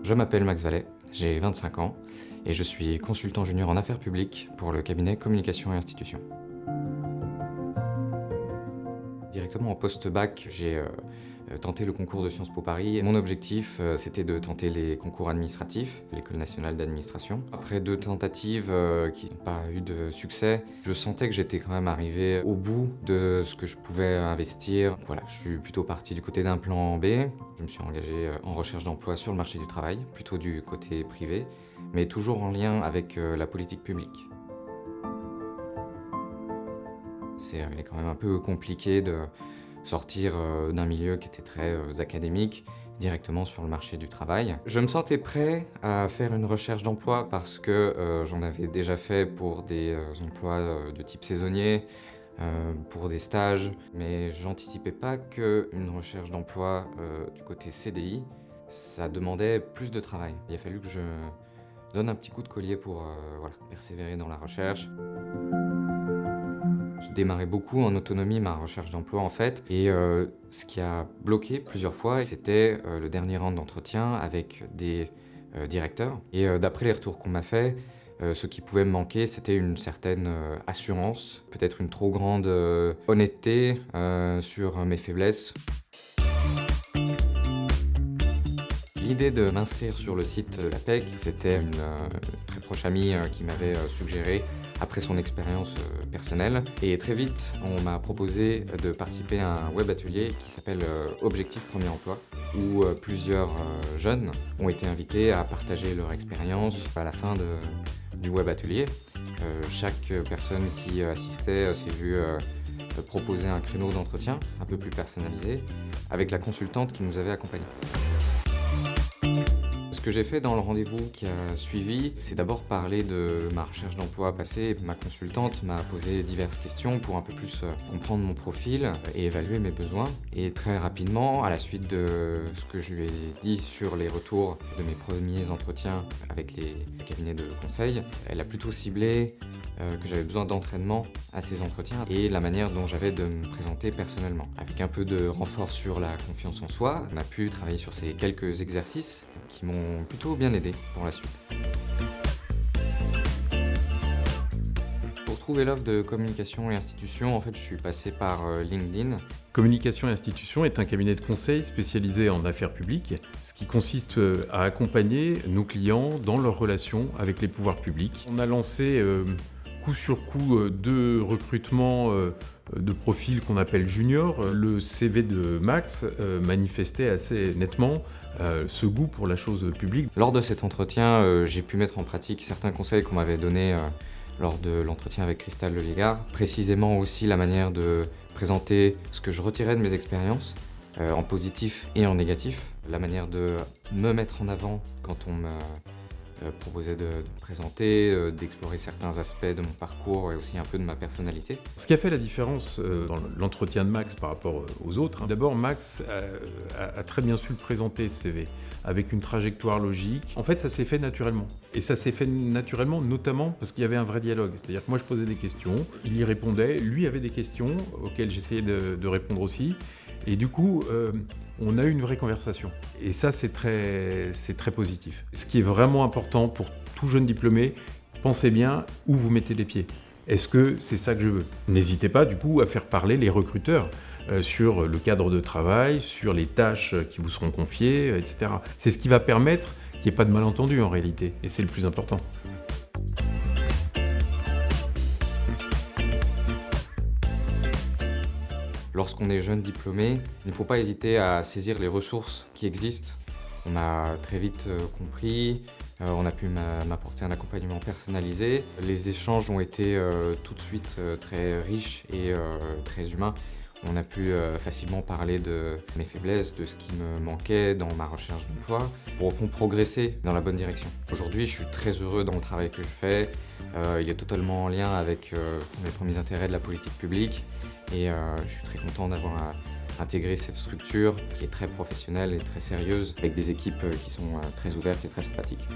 Je m'appelle Max Vallet, j'ai 25 ans et je suis consultant junior en affaires publiques pour le cabinet Communication et Institutions. Directement en post-bac, j'ai tenté le concours de Sciences Po Paris. Mon objectif, c'était de tenter les concours administratifs, l'École nationale d'administration. Après 2 tentatives qui n'ont pas eu de succès, je sentais que j'étais quand même arrivé au bout de ce que je pouvais investir. Voilà, je suis plutôt parti du côté d'un plan B. Je me suis engagé en recherche d'emploi sur le marché du travail, plutôt du côté privé, mais toujours en lien avec la politique publique. Il est quand même un peu compliqué de sortir d'un milieu qui était très académique directement sur le marché du travail. Je me sentais prêt à faire une recherche d'emploi parce que j'en avais déjà fait pour des emplois de type saisonnier, pour des stages, mais j'anticipais pas qu'une recherche d'emploi du côté CDI, ça demandait plus de travail. Il a fallu que je donne un petit coup de collier pour voilà, persévérer dans la recherche. J'ai démarré beaucoup en autonomie ma recherche d'emploi en fait, et ce qui a bloqué plusieurs fois, c'était le dernier round d'entretien avec des directeurs. Et d'après les retours qu'on m'a fait, ce qui pouvait me manquer, c'était une certaine assurance, peut-être une trop grande honnêteté sur mes faiblesses. L'idée de m'inscrire sur le site de l'APEC, c'était une très proche amie qui m'avait suggéré après son expérience personnelle. Et très vite, on m'a proposé de participer à un web atelier qui s'appelle Objectif Premier Emploi, où plusieurs jeunes ont été invités à partager leur expérience à la fin du web atelier. Chaque personne qui assistait s'est vue proposer un créneau d'entretien un peu plus personnalisé avec la consultante qui nous avait accompagnés. Ce que j'ai fait dans le rendez-vous qui a suivi, c'est d'abord parler de ma recherche d'emploi passée. Ma consultante m'a posé diverses questions pour un peu plus comprendre mon profil et évaluer mes besoins. Et très rapidement, à la suite de ce que je lui ai dit sur les retours de mes premiers entretiens avec les cabinets de conseil, elle a plutôt ciblé que j'avais besoin d'entraînement à ces entretiens et la manière dont j'avais de me présenter personnellement. Avec un peu de renfort sur la confiance en soi, on a pu travailler sur ces quelques exercices qui m'ont plutôt bien aidé pour la suite. Pour trouver l'offre de communication et institutions, en fait, je suis passé par LinkedIn. Communication et Institutions est un cabinet de conseil spécialisé en affaires publiques, ce qui consiste à accompagner nos clients dans leurs relations avec les pouvoirs publics. On a lancé coup sur coup 2 recrutements de profils qu'on appelle juniors. Le CV de Max manifestait assez nettement ce goût pour la chose publique. Lors de cet entretien, j'ai pu mettre en pratique certains conseils qu'on m'avait donnés lors de l'entretien avec Christelle Leligard. Précisément aussi la manière de présenter ce que je retirais de mes expériences, en positif et en négatif. La manière de me mettre en avant quand on me proposait de me présenter, d'explorer certains aspects de mon parcours et aussi un peu de ma personnalité. Ce qui a fait la différence dans l'entretien de Max par rapport aux autres, d'abord Max a très bien su le présenter, ce CV, avec une trajectoire logique. En fait, ça s'est fait naturellement. Et ça s'est fait naturellement notamment parce qu'il y avait un vrai dialogue. C'est-à-dire que moi, je posais des questions, il y répondait, lui avait des questions auxquelles j'essayais de répondre aussi. Et du coup, on a eu une vraie conversation. Et ça, c'est très positif. Ce qui est vraiment important pour tout jeune diplômé, pensez bien où vous mettez les pieds. Est-ce que c'est ça que je veux ? N'hésitez pas, du coup, à faire parler les recruteurs sur le cadre de travail, sur les tâches qui vous seront confiées, etc. C'est ce qui va permettre qu'il n'y ait pas de malentendu en réalité. Et c'est le plus important. Lorsqu'on est jeune diplômé, il ne faut pas hésiter à saisir les ressources qui existent. On a très vite compris, on a pu m'apporter un accompagnement personnalisé. Les échanges ont été tout de suite très riches et très humains. On a pu facilement parler de mes faiblesses, de ce qui me manquait dans ma recherche d'emploi, pour au fond progresser dans la bonne direction. Aujourd'hui, je suis très heureux dans le travail que je fais. Il est totalement en lien avec mes premiers intérêts de la politique publique et je suis très content d'avoir intégré cette structure qui est très professionnelle et très sérieuse avec des équipes qui sont très ouvertes et très sympathiques.